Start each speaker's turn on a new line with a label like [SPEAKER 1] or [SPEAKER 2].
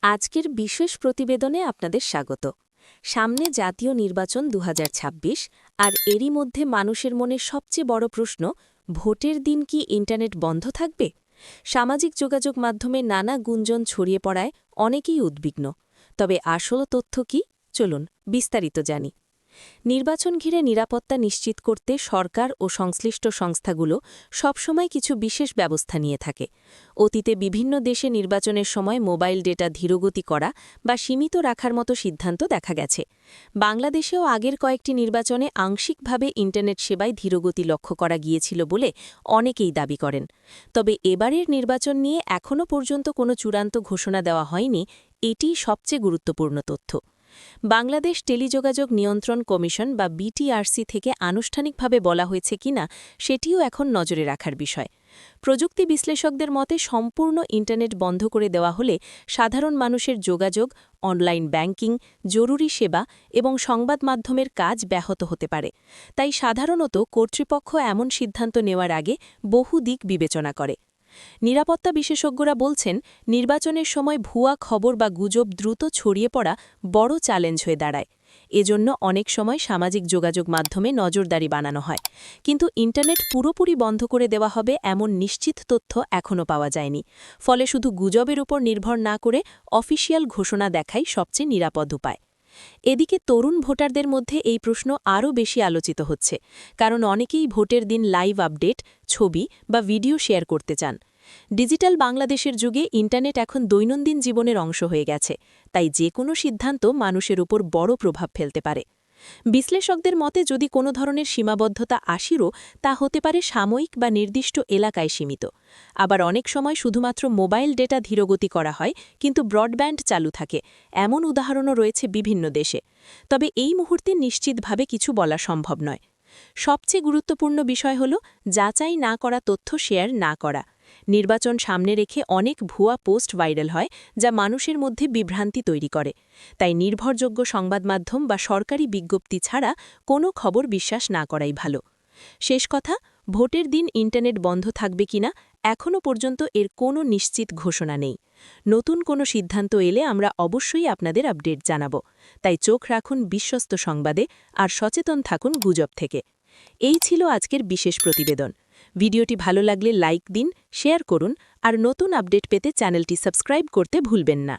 [SPEAKER 1] আজকের বিশেষ প্রতিবেদনে আপনাদের স্বাগত। সামনে জাতীয় নির্বাচন ২০২৬, আর এরই মধ্যে মানুষের মনে সবচেয়ে বড় প্রশ্ন, ভোটের দিন কি ইন্টারনেট বন্ধ থাকবে? সামাজিক যোগাযোগ মাধ্যমে নানা গুঞ্জন ছড়িয়ে পড়ায় অনেকেই উদ্বিগ্ন। তবে আসল তথ্য কি? চলুন বিস্তারিত জানি। নির্বাচন ঘিরে নিরাপত্তা নিশ্চিত করতে সরকার ও সংশ্লিষ্ট সংস্থাগুলো সবসময় কিছু বিশেষ ব্যবস্থা নিয়ে থাকে। অতীতে বিভিন্ন দেশে নির্বাচনের সময় মোবাইল ডেটা ধীরগতি করা বা সীমিত রাখার মতো সিদ্ধান্ত দেখা গেছে। বাংলাদেশেও আগের কয়েকটি নির্বাচনে আংশিকভাবে ইন্টারনেট সেবায় ধীরগতি লক্ষ্য করা গিয়েছিল বলে অনেকেই দাবি করেন। তবে এবারের নির্বাচন নিয়ে এখনও পর্যন্ত কোনো চূড়ান্ত ঘোষণা দেওয়া হয়নি, এটিই সবচেয়ে গুরুত্বপূর্ণ তথ্য। বাংলাদেশ টেলিযোগাযোগ নিয়ন্ত্রণ কমিশন বা বিটিআরসি থেকে আনুষ্ঠানিকভাবে বলা হয়েছে কিনা সেটিও এখন নজরে রাখার বিষয়। প্রযুক্তি বিশ্লেষকদের মতে সম্পূর্ণ ইন্টারনেট বন্ধ করে দেওয়া হলে সাধারণ মানুষের যোগাযোগ, অনলাইন ব্যাংকিং, জরুরি সেবা এবং সংবাদ মাধ্যমের কাজ ব্যাহত হতে পারে। তাই সাধারণত কর্তৃপক্ষ এমন সিদ্ধান্ত নেওয়ার আগে বহু দিক বিবেচনা করে। নিরাপত্তা বিশেষজ্ঞরা বলছেন, নির্বাচনের সময় ভুয়া খবর বা গুজব দ্রুত ছড়িয়ে পড়া বড় চ্যালেঞ্জ হয়ে দাঁড়ায়। এজন্য অনেক সময় সামাজিক যোগাযোগ মাধ্যমে নজরদারি বানানো হয়। কিন্তু ইন্টারনেট পুরোপুরি বন্ধ করে দেওয়া হবে এমন নিশ্চিত তথ্য এখনও পাওয়া যায়নি। ফলে শুধু গুজবের উপর নির্ভর না করে অফিসিয়াল ঘোষণা দেখাই সবচেয়ে নিরাপদ উপায়। এদিকে তরুণ ভোটারদের মধ্যে এই প্রশ্ন আরও বেশি আলোচিত হচ্ছে, কারণ অনেকেই ভোটের দিন লাইভ আপডেট, ছবি বা ভিডিও শেয়ার করতে চান। ডিজিটাল বাংলাদেশের যুগে ইন্টারনেট এখন দৈনন্দিন জীবনের অংশ হয়ে গেছে, তাই যে কোনো সিদ্ধান্ত মানুষের উপর বড় প্রভাব ফেলতে পারে। বিশ্লেষকদের মতে যদি কোনো ধরনের সীমাবদ্ধতা আসিরও তা হতে পারে সাময়িক বা নির্দিষ্ট এলাকায় সীমিত। আবার অনেক সময় শুধুমাত্র মোবাইল ডেটা ধীরগতি করা হয় কিন্তু ব্রডব্যান্ড চালু থাকে, এমন উদাহরণও রয়েছে বিভিন্ন দেশে। তবে এই মুহূর্তে নিশ্চিতভাবে কিছু বলা সম্ভব নয়। সবচেয়ে গুরুত্বপূর্ণ বিষয় হল যাচাই না করা তথ্য শেয়ার না করা। নির্বাচন সামনে রেখে অনেক ভুয়া পোস্ট ভাইরাল হয়, যা মানুষের মধ্যে বিভ্রান্তি তৈরি করে। তাই নির্ভরযোগ্য সংবাদ মাধ্যম বা সরকারি বিজ্ঞপ্তি ছাড়া কোনো খবর বিশ্বাস না করাই ভালো। শেষ কথা, ভোটের দিন ইন্টারনেট বন্ধ থাকবে কিনা এখনও পর্যন্ত এর কোনো নিশ্চিত ঘোষণা নেই। নতুন কোনো সিদ্ধান্ত এলে আমরা অবশ্যই আপনাদের আপডেট জানাব। তাই চোখ রাখুন বিশ্বস্ত সংবাদে আর সচেতন থাকুন গুজব থেকে। এই ছিল আজকের বিশেষ প্রতিবেদন। ভিডিওটি ভালো লাগলে লাইক দিন, শেয়ার করুন আর নতুন আপডেট পেতে চ্যানেলটি সাবস্ক্রাইব করতে ভুলবেন না।